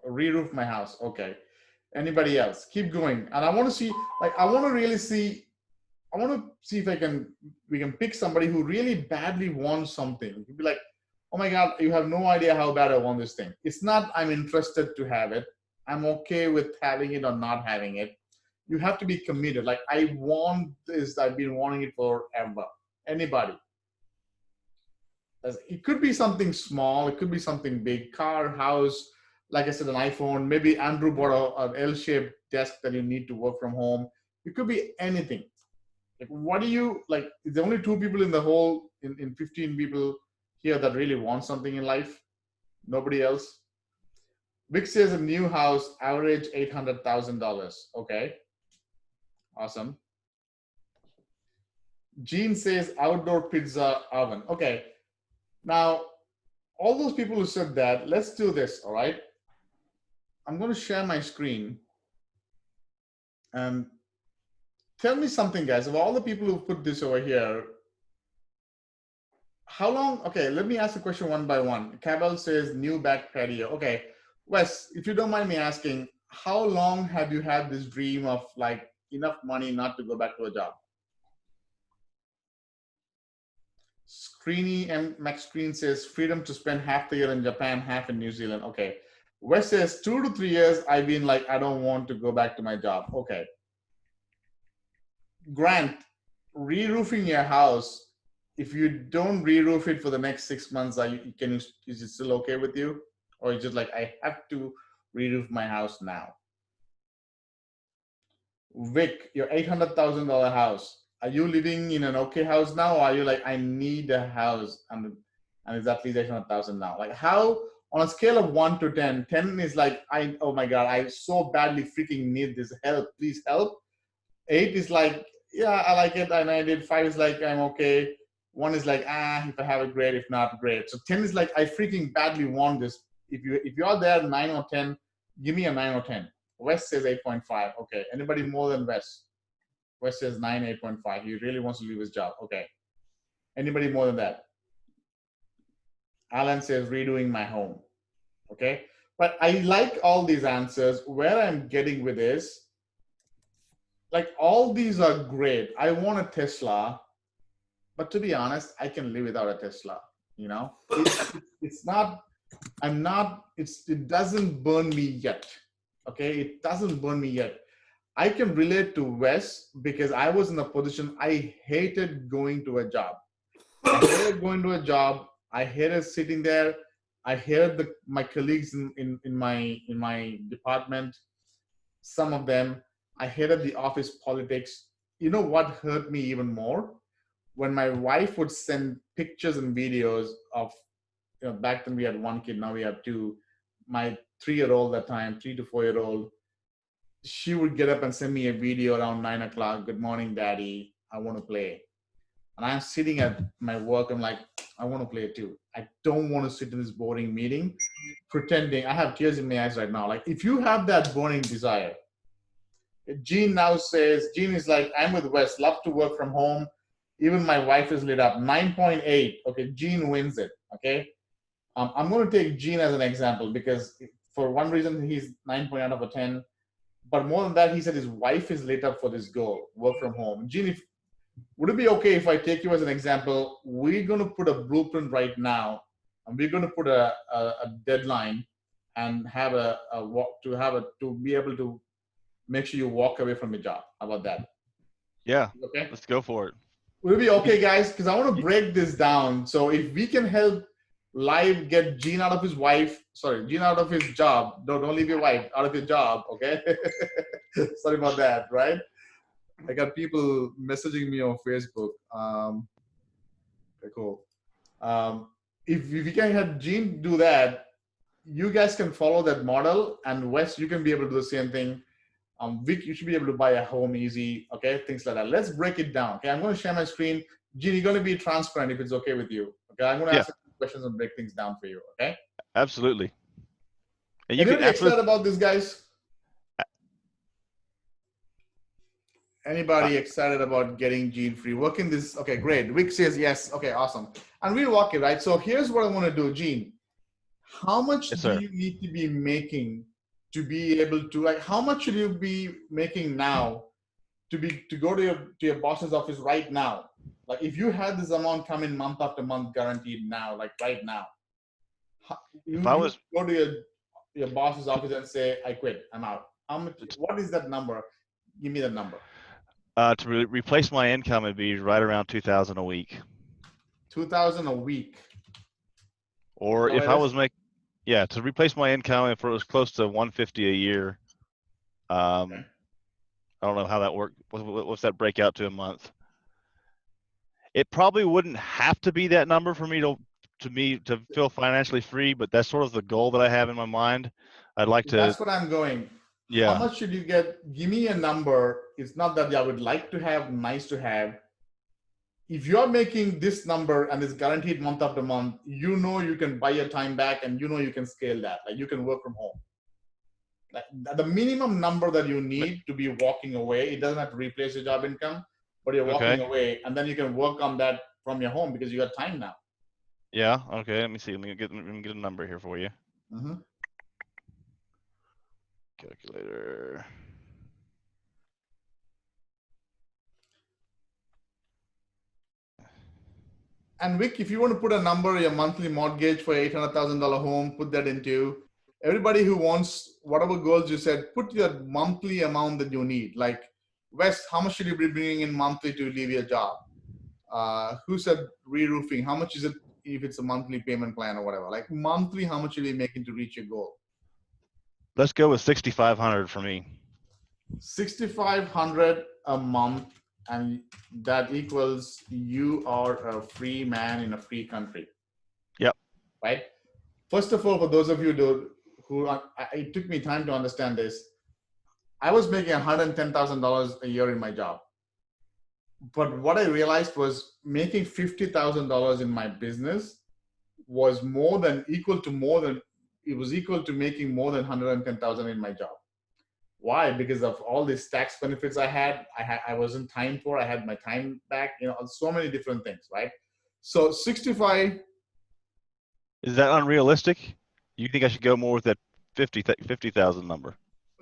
re-roof my house. Okay. Anybody else? Keep going. And I want to see, like, I want to really see, I want to see if we can pick somebody who really badly wants something. You'd be like, oh my God, you have no idea how bad I want this thing. It's not, I'm interested to have it. I'm okay with having it or not having it. You have to be committed. Like, I want this. I've been wanting it forever. Anybody? It could be something small. It could be something big. Car, house, like I said, an iPhone. Maybe Andrew bought an L-shaped desk that you need to work from home. It could be anything. Like, what do you, like, is there only 2 people in the whole, in 15 people here that really want something in life? Nobody else? Vic says a new house, average $800,000. Okay. Awesome. Gene says outdoor pizza oven. Okay. Now, all those people who said that, let's do this, all right? I'm going to share my screen. And tell me something, guys. Of all the people who put this over here, how long? Okay, let me ask the question one by one. Cabell says new back patio. Okay, Wes, if you don't mind me asking, how long have you had this dream of like enough money not to go back to a job? Screeny and Max Screen says freedom to spend half the year in Japan, half in New Zealand. Okay. Wes says 2 to 3 years I've been like, I don't want to go back to my job. Okay. Grant, re-roofing your house, if you don't re-roof it for the next 6 months, is it still okay with you? Or is it like, I have to re-roof my house now? Vic, your $800,000 house. Are you living in an okay house now? Or are you like, I need a house and it's at least 800,000 now? Like, how, on a scale of 1 to 10, 10 is like, oh my God, I so badly freaking need this help. Please help. 8 is like, yeah, I like it and I did. 5 is like, I'm okay. 1 is like, if I have it, great. If not, great. So 10 is like, I freaking badly want this. If you're there 9 or 10, give me a 9 or 10. Wes says 8.5. Okay. Anybody more than Wes? Wes says 9, 8.5. He really wants to leave his job. Okay. Anybody more than that? Alan says redoing my home. Okay. But I like all these answers. Where I'm getting with is, like, all these are great. I want a Tesla, but to be honest, I can live without a Tesla. You know, it's not, it doesn't burn me yet. Okay. It doesn't burn me yet. I can relate to Wes because I was in a position, I hated going to a job. I hated going to a job. I hated sitting there. I hated my colleagues in my department. Some of them, I hated the office politics. You know what hurt me even more? When my wife would send pictures and videos of, you know, back then we had 1 kid, now we have 2. My 3-year-old at that time, 3 to 4-year-old, she would get up and send me a video around 9 o'clock. Good morning, Daddy. I want to play. And I'm sitting at my work. I'm like, I want to play too. I don't want to sit in this boring meeting pretending. I have tears in my eyes right now. Like, if you have that burning desire, Gene now says, Gene is like, I'm with Wes, love to work from home. Even my wife is lit up. 9.8. Okay, Gene wins it. Okay. I'm going to take Gene as an example because for one reason, he's 9.8 out of a 10. But more than that, he said his wife is lit up for this goal, work from home. Gene, would it be okay if I take you as an example? We're going to put a blueprint right now, and we're going to put a deadline and have to be able to make sure you walk away from your job. How about that? Yeah. Okay. Let's go for it. Would it be okay, guys? Because I want to break this down. So if we can help Live get Gene out of his job. Don't leave your wife out of your job, okay? Sorry about that, right? I got people messaging me on Facebook. Okay, cool. If we can have Gene do that, you guys can follow that model, and Wes, you can be able to do the same thing. Vic, you should be able to buy a home easy, okay? Things like that. Let's break it down, okay? I'm going to share my screen. Gene, you're going to be transparent if it's okay with you, okay? I'm going to ask questions and break things down for you, okay? Absolutely. And you excited about this, guys? Anybody excited about getting Gene free? Working this, okay, great. Vic says yes, okay, awesome. And we'll walk it, right? So here's what I want to do, Gene. How much do you need to be making to be able to, like, how much should you be making now to go to your boss's office right now? Like, if you had this amount come in month after month guaranteed now, like right now, If I you was go to your boss's office and say, I quit, I'm out. How much? What is that number? Give me the number. to replace my income, it'd be right around 2,000 a week. 2,000 a week. Or if I was to replace my income, if it was close to 150 a year, Okay. I don't know how that worked. What's that break out to a month? It probably wouldn't have to be that number for me to feel financially free, but that's sort of the goal that I have in my mind. I'd like to. That's what I'm going. Yeah. How much should you get? Give me a number. It's not that I would like to have, nice to have. If you're making this number and it's guaranteed month after month, you know you can buy your time back, and you know you can scale that. Like, you can work from home. Like, the minimum number that you need to be walking away, it doesn't have to replace your job income, but you're walking away, and then you can work on that from your home because you got time now. Yeah. Okay. Let me see. Let me get a number here for you. Calculator. And Vic, if you want to put a number, your monthly mortgage for $800,000 home, put that into. Everybody who wants whatever goals you said, put your monthly amount that you need. Like, Wes, how much should you be bringing in monthly to leave your job? Who said re-roofing? How much is it if it's a monthly payment plan or whatever? Like, monthly, how much are you making to reach your goal? Let's go with 6,500 for me. 6,500 a month, and that equals you are a free man in a free country. Yep. Right? First of all, for those of you who it took me time to understand this, I was making $110,000 a year in my job. But what I realized was making $50,000 in my business was equal to making more than 110,000 in my job. Why? Because of all these tax benefits I wasn't time for. I had my time back. So many different things, right? So 65. Is that unrealistic? You think I should go more with that 50,000 number?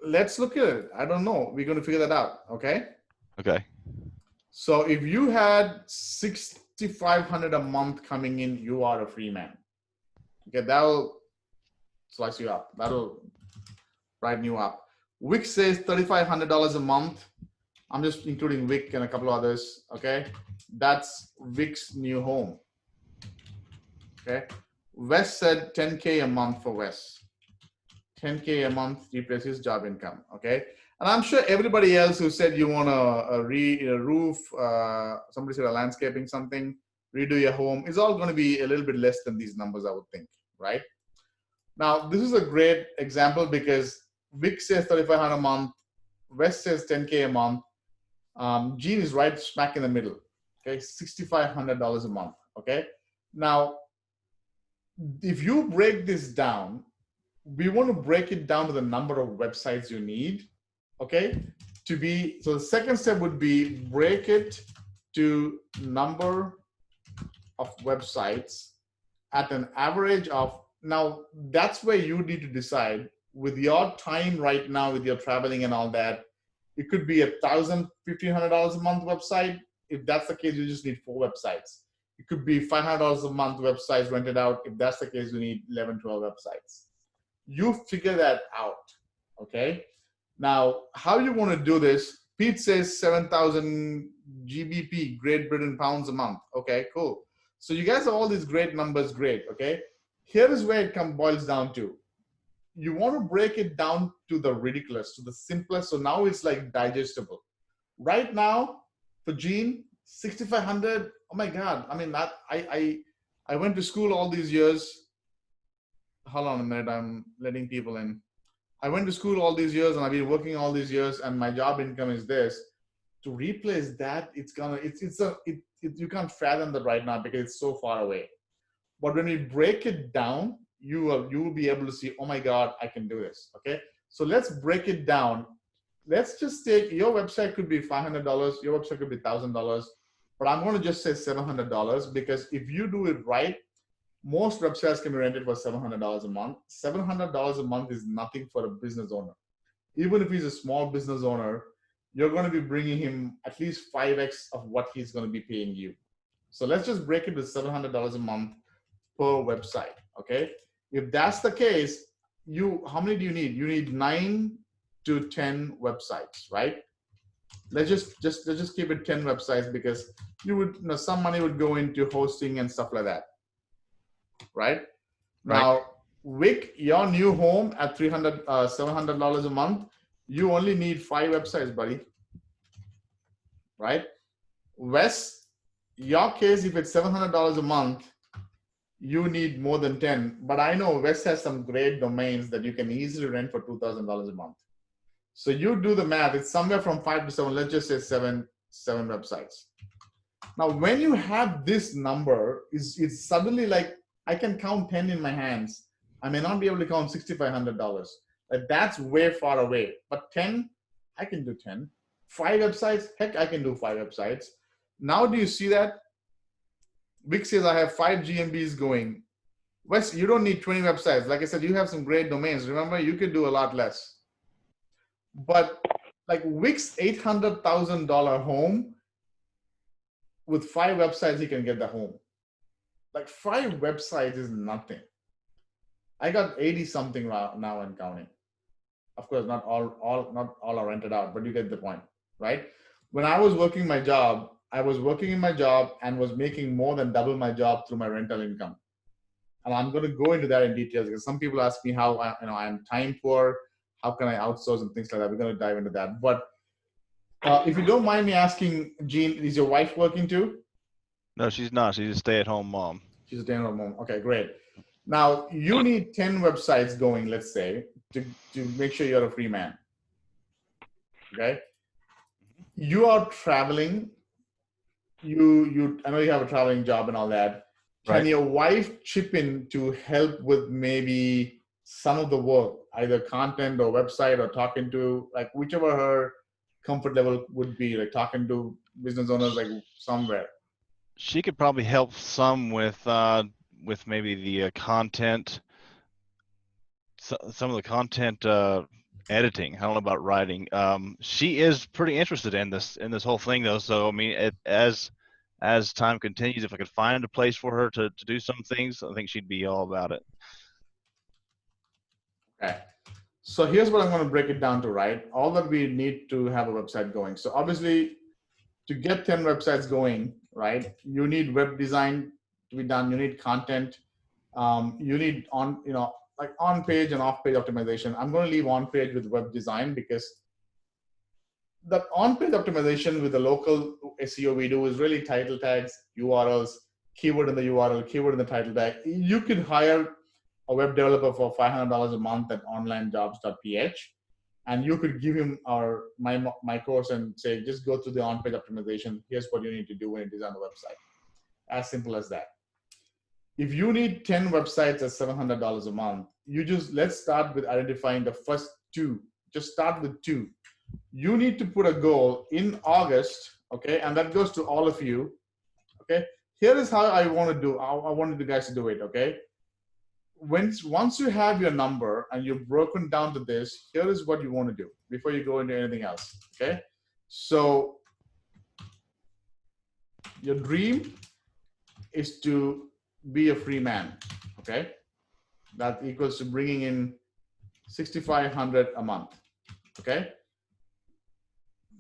Let's look at it. I don't know. We're going to figure that out. Okay. Okay. So if you had 6,500 a month coming in, you are a free man. Okay, that'll slice you up. That'll brighten you up. Vic says $3,500 a month. I'm just including Vic and a couple of others. Okay, that's Vic's new home. Okay, Wes said 10K a month for Wes. 10K a month replaces his job income. Okay, and I'm sure everybody else who said you want a roof, somebody said a landscaping something, redo your home, is all going to be a little bit less than these numbers, I would think, right? Now, this is a great example because Vic says 3,500 a month, Wes says 10K a month, Gene is right smack in the middle. Okay, $6,500 a month. Okay, now if you break this down, we want to break it down to the number of websites you need. Okay, so the second step would be break it to number of websites at an average of. Now that's where you need to decide with your time right now, with your traveling and all that. It could be $1,000, $1,500 a month website. If that's the case, you just need 4 websites. It could be $500 a month websites rented out. If that's the case, you need 11, 12 websites. You figure that out, okay? Now, how you want to do this? Pete says 7,000 GBP, Great Britain pounds a month. Okay, cool. So you guys have all these great numbers, great, okay? Here is where it boils down to. You want to break it down to the ridiculous, to the simplest. So now it's like digestible. Right now, for Gene, 6,500. Oh my God! I mean, I went to school all these years. Hold on a minute. I'm letting people in. I went to school all these years, and I've been working all these years, and my job income is this. To replace that, you can't fathom that right now because it's so far away. But when we break it down, you will be able to see, oh my God, I can do this. Okay, so let's break it down. Let's just take your website could be $500, your website could be $1,000, but I'm going to just say $700 because if you do it right, Most websites can be rented for $700 a month. $700 a month is nothing for a business owner. Even if he's a small business owner, you're going to be bringing him at least 5x of what he's going to be paying you. So let's just break it to $700 a month per website. Okay. If that's the case, how many do you need? You need 9 to 10 websites, right? Let's just keep it 10 websites because some money would go into hosting and stuff like that, right? Now, Vic, your new home at $700 a month, you only need 5 websites, buddy, right? Wes, your case, if it's $700 a month, you need more than 10. But I know Wes has some great domains that you can easily rent for $2,000 a month. So you do the math. It's somewhere from 5 to 7. Let's just say seven websites. Now, when you have this number, it's suddenly like I can count 10 in my hands. I may not be able to count $6,500. Like that's way far away. But 10, I can do 10. 5 websites, heck, I can do 5 websites. Now, do you see that? Vic says I have 5 GMBs going. Wes, you don't need 20 websites. Like I said, you have some great domains. Remember, you can do a lot less. But like Vic's $800,000 home, with 5 websites, he can get the home. Like 5 websites is nothing. I got 80 something now and counting. Of course, not all are rented out, but you get the point, right? When I was working my job, I was working in my job and was making more than double my job through my rental income. And I'm going to go into that in details because some people ask me how I'm time poor, how can I outsource and things like that. We're going to dive into that. But if you don't mind me asking, Gene, is your wife working too? No, she's not. She's a stay-at-home mom. She's a stay-at-home mom. Okay, great. Now, you need 10 websites going, let's say, to make sure you're a free man. Okay? You are traveling. I know you have a traveling job and all that. Can your wife chip in to help with maybe some of the work, either content or website or talking to, like, whichever her comfort level would be, like talking to business owners, like somewhere? She could probably help some with maybe the content, some of the content editing. I don't know about writing. She is pretty interested in this whole thing though. So I mean, as time continues, if I could find a place for her to do some things, I think she'd be all about it. Okay. So here's what I'm going to break it down to, right? All that we need to have a website going. So obviously, to get 10 websites going, right, you need web design to be done. You need content. You need on-page and off-page optimization. I'm going to leave on-page with web design because the on-page optimization with the local SEO we do is really title tags, URLs, keyword in the URL, keyword in the title tag. You could hire a web developer for $500 a month at onlinejobs.ph, and you could give him my course and say, just go through the on-page optimization. Here's what you need to do when you design the website. As simple as that. If you need 10 websites at $700 a month, let's start with identifying the first 2. Just start with 2. You need to put a goal in August, okay? And that goes to all of you, okay? Here is how I want to do. I wanted you guys to do it, okay? Once you have your number and you've broken down to this, here is what you want to do before you go into anything else, okay? So your dream is to be a free man, okay? That equals to bringing in $6,500 a month, okay?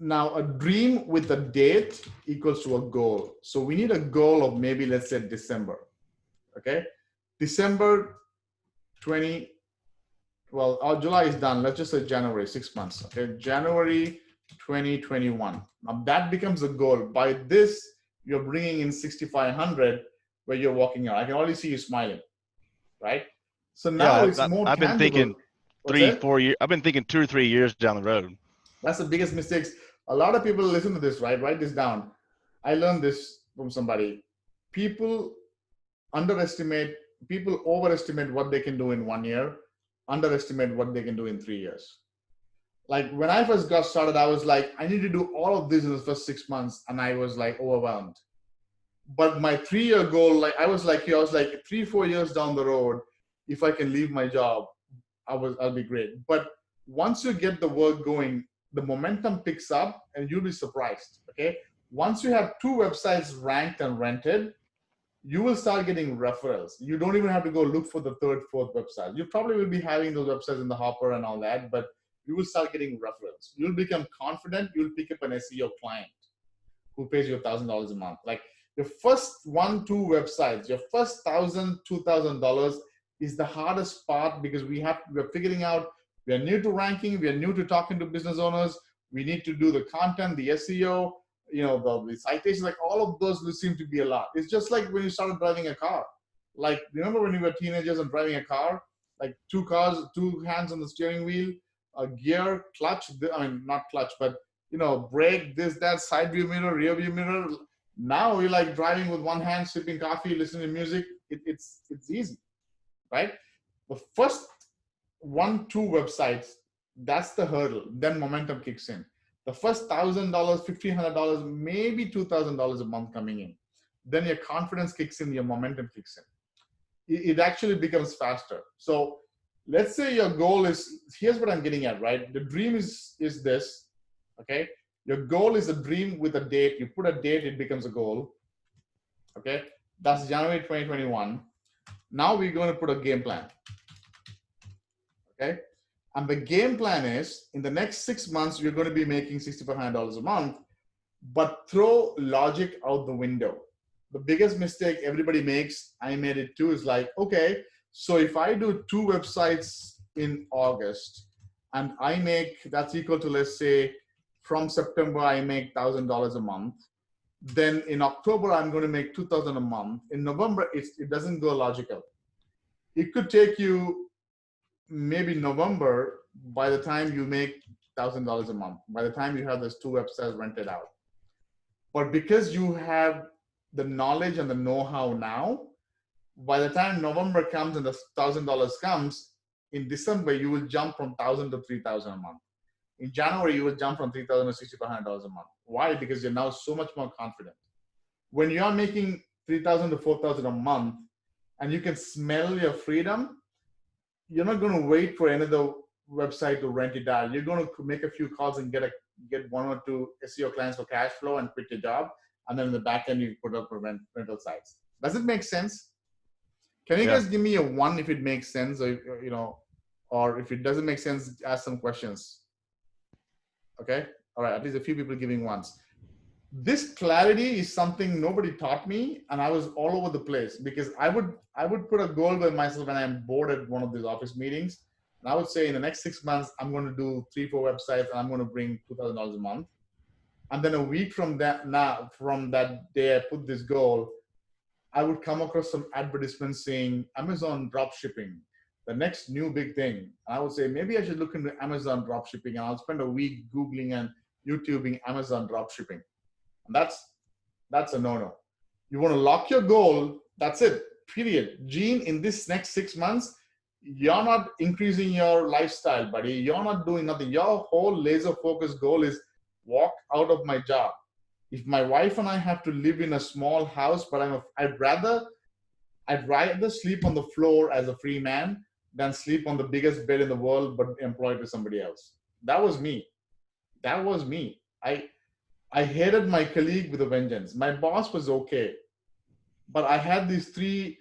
Now, a dream with a date equals to a goal. So we need a goal of maybe, let's say, December, okay? December 20, well, our July is done. Let's just say January, 6 months, okay? January 2021. Now, that becomes a goal. By this, you're bringing in 6,500 where you're walking out. I can already see you smiling, right? So now it's more I've been thinking 3-4 years. I've been thinking 2 or 3 years down the road. That's the biggest mistakes. A lot of people listen to this, right? Write this down. I learned this from somebody. People overestimate what they can do in 1 year, underestimate what they can do in 3 years. Like when I first got started, I was like, I need to do all of this in the first 6 months. And I was like overwhelmed. But my 3-year goal, like I was like 3-4 years down the road, if I can leave my job, I'll be great. But once you get the work going, the momentum picks up and you'll be surprised. Okay. Once you have 2 websites ranked and rented, you will start getting referrals. You don't even have to go look for the 3rd, 4th website. You probably will be having those websites in the hopper and all that, but you will start getting referrals. You'll become confident. You'll pick up an SEO client who pays you $1,000 a month. Like your first 1, 2 websites, your first $1,000, $2,000 is the hardest part, because we're figuring out, we are new to ranking, we are new to talking to business owners. We need to do the content, the SEO, the citations, like all of those will seem to be a lot. It's just like when you started driving a car. Like, remember when you were teenagers and driving a car, like 2 hands on the steering wheel, a gear, clutch, not clutch, but brake, this, that, side view mirror, rear view mirror. Now you're like driving with 1 hand, sipping coffee, listening to music. It's easy, right? The first 1, 2 websites, that's the hurdle. Then momentum kicks in. The first $1,000, $1,500, maybe $2,000 a month coming in. Then your confidence kicks in, your momentum kicks in. It actually becomes faster. So let's say your goal is, here's what I'm getting at, right? The dream is this, okay? Your goal is a dream with a date. You put a date, it becomes a goal, okay? That's January 2021. Now we're going to put a game plan, okay? And the game plan is, in the next 6 months, you're going to be making $6,500 a month, but throw logic out the window. The biggest mistake everybody makes, I made it too, is like, okay, so if I do 2 websites in August and I make, that's equal to, let's say, from September, I make $1,000 a month. Then in October, I'm going to make $2,000 a month. In November, it doesn't go logical. It could take you maybe November, by the time you make $1,000 a month, by the time you have those 2 websites rented out. But because you have the knowledge and the know-how now, by the time November comes and the $1,000 comes, in December, you will jump from $1,000 to $3,000 a month. In January, you will jump from $3,000 to $6,500 a month. Why? Because you're now so much more confident. When you are making $3,000 to $4,000 a month and you can smell your freedom, you're not going to wait for another website to rent it out. You're going to make a few calls and get 1 or 2 SEO clients for cash flow and quit your job. And then in the back end, you put up a rental sites. Does it make sense? Can you guys give me a 1 if it makes sense, or if it doesn't make sense, ask some questions. Okay. All right. At least a few people giving 1s. This clarity is something nobody taught me, and I was all over the place, because I would put a goal by myself when I'm bored at one of these office meetings, and I would say in the next 6 months I'm going to do 3, 4 websites, and I'm going to bring $2,000 a month. And then a week from that day I put this goal, I would come across some advertisements saying Amazon drop shipping, the next new big thing. And I would say maybe I should look into Amazon drop shipping, and I'll spend a week Googling and YouTubing Amazon drop shipping. And that's a no-no. You want to lock your goal. That's it, period. Gene, in this next 6 months, you're not increasing your lifestyle, buddy. You're not doing nothing. Your whole laser focused goal is walk out of my job. If my wife and I have to live in a small house, but I'd rather sleep on the floor as a free man than sleep on the biggest bed in the world, but employed to somebody else. That was me. I hated my colleague with a vengeance. My boss was okay, but I had these 3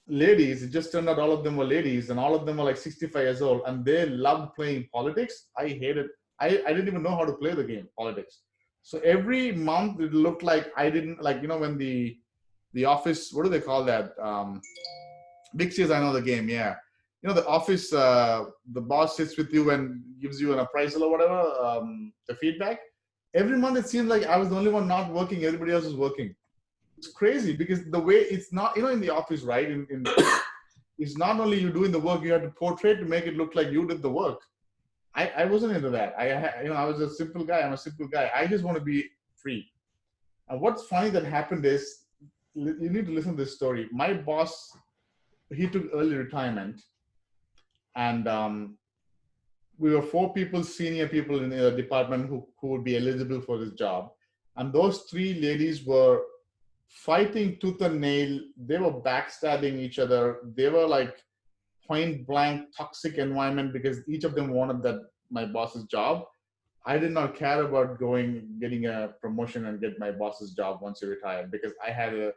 ladies. It just turned out all of them were ladies, and all of them were like 65 years old, and they loved playing politics. I hated. I didn't even know how to play the game politics. So every month it looked like I didn't, like, when the office, what do they call that? Big C's, I know the game. Yeah, the office. The boss sits with you and gives you an appraisal or whatever, the feedback. Every month it seemed like I was the only one not working. Everybody else was working. It's crazy, because the way it's not, in the office, right? It's not only you doing the work, you have to portray to make it look like you did the work. I wasn't into that. I was a simple guy. I'm a simple guy. I just want to be free. And what's funny that happened is, you need to listen to this story. My boss, he took early retirement, and we were 4 people, senior people in the department who would be eligible for this job. And those 3 ladies were fighting tooth and nail. They were backstabbing each other. They were like point blank toxic environment because each of them wanted that my boss's job. I did not care about getting a promotion and get my boss's job once he retired because I had a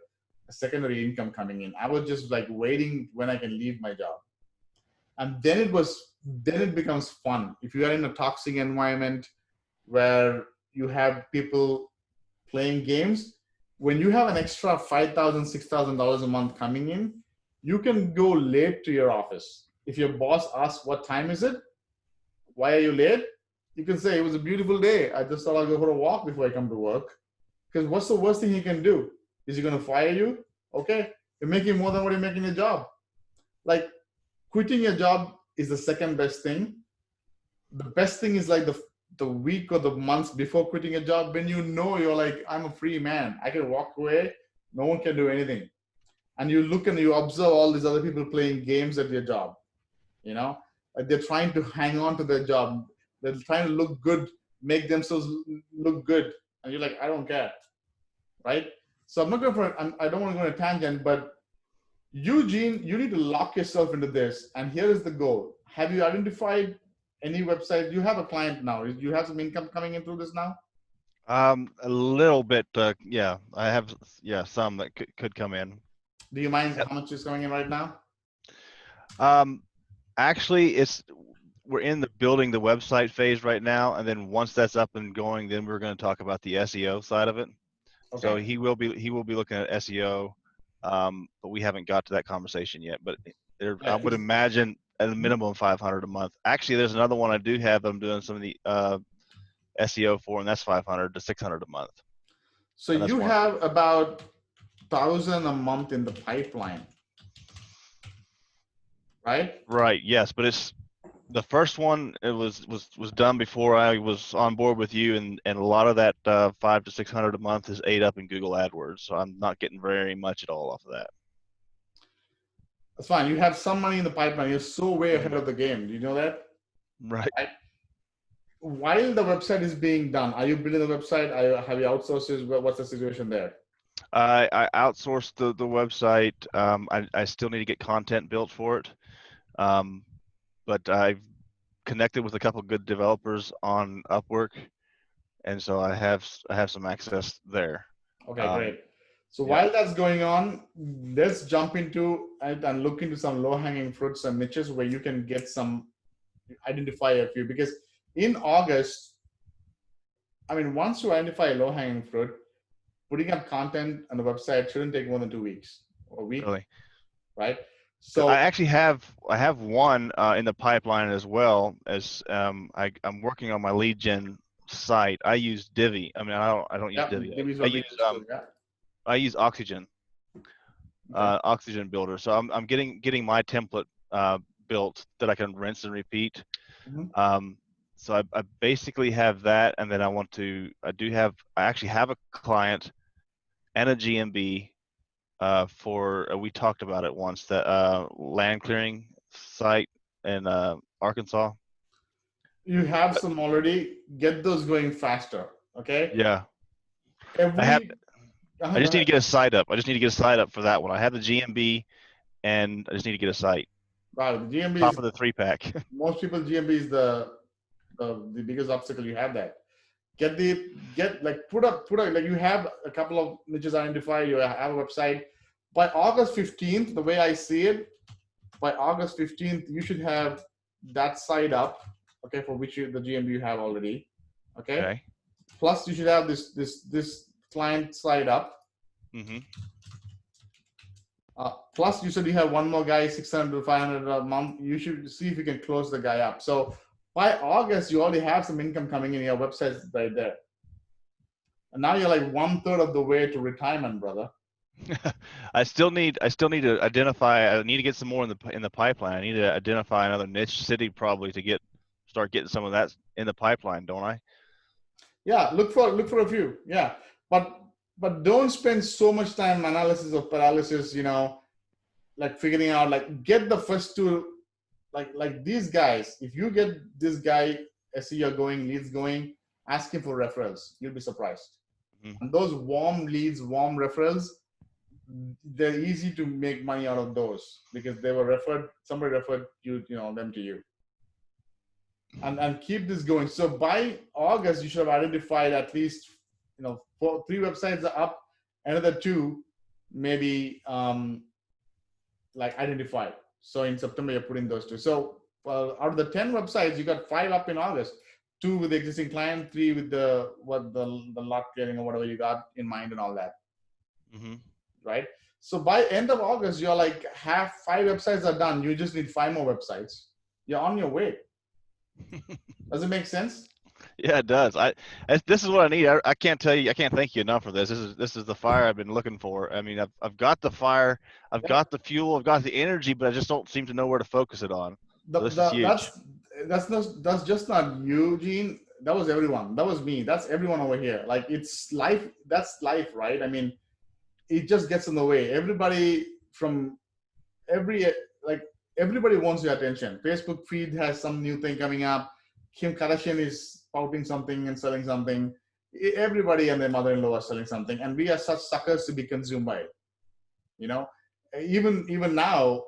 secondary income coming in. I was just like waiting when I can leave my job. And then it becomes fun. If you are in a toxic environment where you have people playing games, when you have an extra $5,000, $6,000 a month coming in, you can go late to your office. If your boss asks, what time is it? Why are you late? You can say, it was a beautiful day. I just thought I'll go for a walk before I come to work. Because what's the worst thing he can do? Is he going to fire you? Okay, you're making more than what you're making a job. Like, quitting your job is the second best thing. The best thing is like the week or the months before quitting a job when you know you're like, I'm a free man. I can walk away. No one can do anything. And you look and you observe all these other people playing games at your job. You know, like they're trying to hang on to their job. They're trying to look good, make themselves look good. And you're like, I don't care. Right? So I'm not going for, I don't want to go on a tangent, but Eugene, you need to lock yourself into this. And here is the goal. Have you identified any website? You have a client now. Do you have some income coming in through this now? A little bit. Yeah, I have. Yeah, some that could come in. Do you mind how much is coming in right now? Actually, we're in the building the website phase right now, and then once that's up and going, then we're going to talk about the SEO side of it. Okay. So he will be looking at SEO, but we haven't got to that conversation yet. But I would imagine at a minimum 500 a month. Actually, there's another one I do have. I'm doing some of the SEO for, and that's 500 to 600 a month. So you have about 1,000 a month in the pipeline, right? Right. Yes, but it's the first one. It was done before I was on board with you, and a lot of that 500 to 600 a month is ate up in Google AdWords. So I'm not getting very much at all off of that. That's fine. You have some money in the pipeline. You're so way ahead of the game. Do you know that? Right. While the website is being done, are you building the website? Have you outsourced it? What's the situation there? I outsourced the website. I still need to get content built for it. But I've connected with a couple of good developers on Upwork, and so I have some access there. Okay, great. So while that's going on, let's jump into and look into some low-hanging fruits and niches where you can get some, identify a few. Because in August, I mean, once you identify a low-hanging fruit, putting up content on the website shouldn't take more than 2 weeks or a week, really? Right? So I actually have one in the pipeline as well as I'm working on my lead gen site. I use Divi. I mean, I don't use Divi. I use Oxygen, Oxygen Builder. So I'm getting my template built that I can rinse and repeat. Mm-hmm. So I basically have that, and then I actually have a client and a GMB for we talked about it once, that land clearing site in Arkansas. You have some already. Get those going faster. Okay. Yeah. I just need to get a site up. I just need to get a site up for that one. I have the GMB, and I just need to get a site. Wow, the GMB top of the 3-pack. Most people GMB is the biggest obstacle. You have that. Put up like you have a couple of niches identified. You have a website. By August 15th, the way I see it, by August 15th, you should have that site up. Okay, for which the GMB you have already. Okay. Plus, you should have this client side up. Mm-hmm. Plus, you said you have one more guy, 600 to 500 a month. You should see if you can close the guy up. So by August, you already have some income coming in. Your website's right there. And now you're like 1/3 of the way to retirement, brother. I still need to identify. I need to get some more in the pipeline. I need to identify another niche city probably to start getting some of that in the pipeline, don't I? Yeah, look for a few. Yeah, but don't spend so much time analysis of paralysis. You know, like figuring out get the first two, like these guys. If you get this guy SEO going, leads going, ask him for referrals. You'll be surprised. Mm-hmm. And those warm leads, warm referrals they're easy to make money out of those because they were referred, somebody referred them to you. And keep this going. So by August, you should have identified at least, 3 websites are up, another 2 maybe identified. So in September, you're putting those 2. So out of the 10 websites, you got 5 up in August, 2 with the existing client, 3 with the lot clearing or whatever you got in mind and all that. Mm-hmm. Right? So by end of August, you're like 5 websites are done. You just need 5 more websites. You're on your way. Does it make sense? Yeah, it does. This is what I need. I can't thank you enough for this. This is the fire I've been looking for. I mean, I've got the fire, I've got the fuel, I've got the energy, but I just don't seem to know where to focus it on. So this is huge. That's just not you, Gene. That was everyone. That was me. That's everyone over here. Like, it's life. That's life, right? I mean, it just gets in the way. Everybody wants your attention. Facebook feed has some new thing coming up. Kim Kardashian is pouting something and selling something. Everybody and their mother-in-law are selling something, and we are such suckers to be consumed by it. Even now,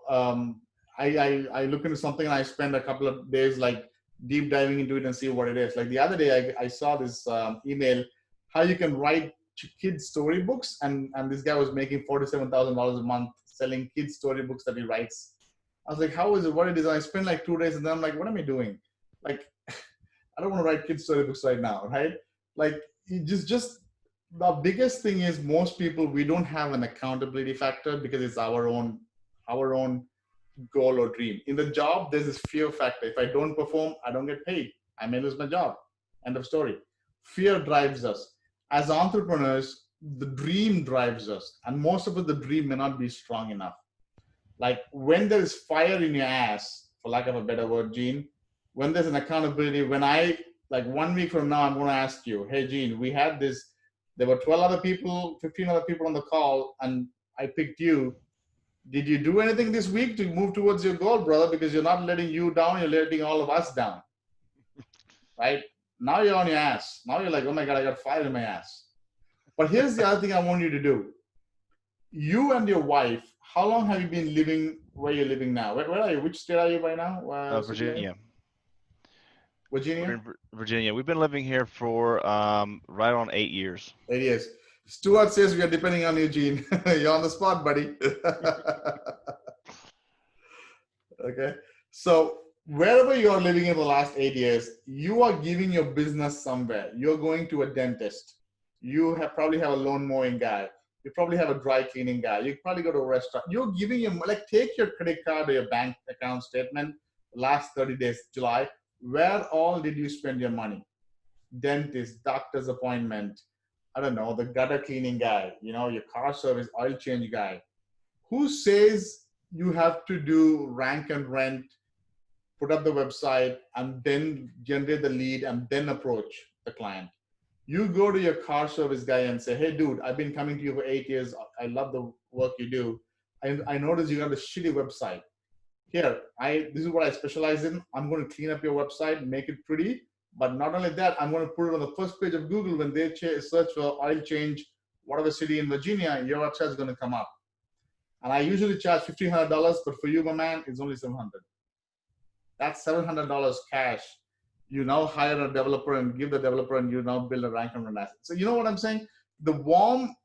I look into something and I spend a couple of days like deep diving into it and see what it is. Like the other day, I saw this email, how you can write kids storybooks, and this guy was making $47,000 a month selling kids storybooks that he writes. I was like, how is it? What it is? I spent like 2 days, and then I'm like, what am I doing? Like, I don't want to write kids storybooks right now, right? Like, just the biggest thing is most people, we don't have an accountability factor because it's our own goal or dream. In the job, there's this fear factor. If I don't perform, I don't get paid. I may lose my job. End of story. Fear drives us. As entrepreneurs, the dream drives us. And most of it, the dream may not be strong enough. Like when there is fire in your ass, for lack of a better word, Gene, when there's an accountability, when 1 week from now, I'm going to ask you, hey, Gene, we had this, there were 12 other people, 15 other people on the call, and I picked you. Did you do anything this week to move towards your goal, brother? Because you're not letting you down, you're letting all of us down. Right? Now you're on your ass. Now you're like, oh my God, I got fire in my ass. But here's the other thing I want you to do. You and your wife, how long have you been living where you're living now? Where are you? Which state are you by now? Virginia. Virginia? We're in Virginia. We've been living here for right on 8 years. 8 years. Stuart says we are depending on you, Gene. You're on the spot, buddy. Okay. So wherever you're living in the last 8 years, you are giving your business somewhere. You're going to a dentist. You probably have a lawn mowing guy. You probably have a dry cleaning guy. You probably go to a restaurant. You're giving your, take your credit card or your bank account statement, last 30 days, July. Where all did you spend your money? Dentist, doctor's appointment, I don't know, the gutter cleaning guy, your car service, oil change guy. Who says you have to do rank and rent, put up the website, and then generate the lead and then approach the client? You go to your car service guy and say, hey, dude, I've been coming to you for 8 years. I love the work you do. I noticed you got a shitty website. Here, this is what I specialize in. I'm going to clean up your website, make it pretty. But not only that, I'm going to put it on the first page of Google. When they search for oil change, whatever city in Virginia, your website is going to come up. And I usually charge $1,500, but for you, my man, it's only $700. That's $700 cash. You now hire a developer and give the developer, and you now build a rank and run asset. So you know what I'm saying? The warm,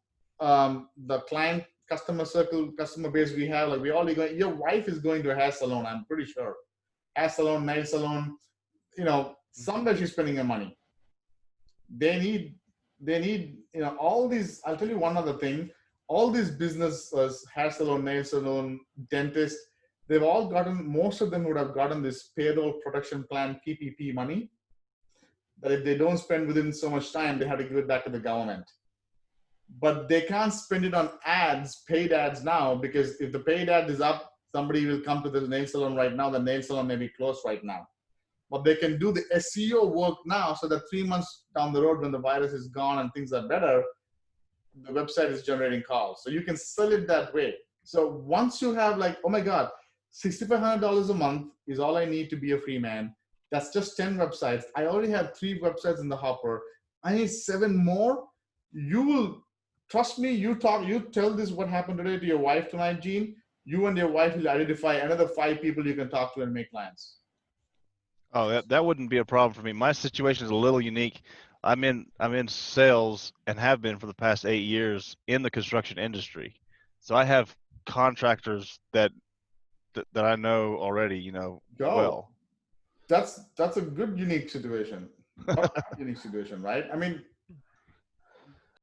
the client customer circle, customer base we have, like we all going. Your wife is going to a hair salon, I'm pretty sure. Hair salon, nail salon. Somewhere she's spending her money. They need, all these. I'll tell you one other thing. All these businesses, hair salon, nail salon, dentist, they've all gotten, most of them would have gotten this payroll protection plan, PPP money, that if they don't spend within so much time, they have to give it back to the government. But they can't spend it on ads, paid ads now, because if the paid ad is up, somebody will come to the nail salon right now. The nail salon may be closed right now. But they can do the SEO work now, so that 3 months down the road, when the virus is gone and things are better, the website is generating calls. So you can sell it that way. So once you have like, oh my God, $6,500 a month is all I need to be a free man. That's just 10 websites. I already have 3 websites in the hopper. I need 7 more. You will trust me, you tell this what happened today to your wife tonight, Gene. You and your wife will identify another 5 people you can talk to and make clients. Oh, that wouldn't be a problem for me. My situation is a little unique. I'm in sales and have been for the past 8 years in the construction industry. So I have contractors that I know already, you know, Go. well. That's a good unique situation. Not a bad unique situation, right? I mean,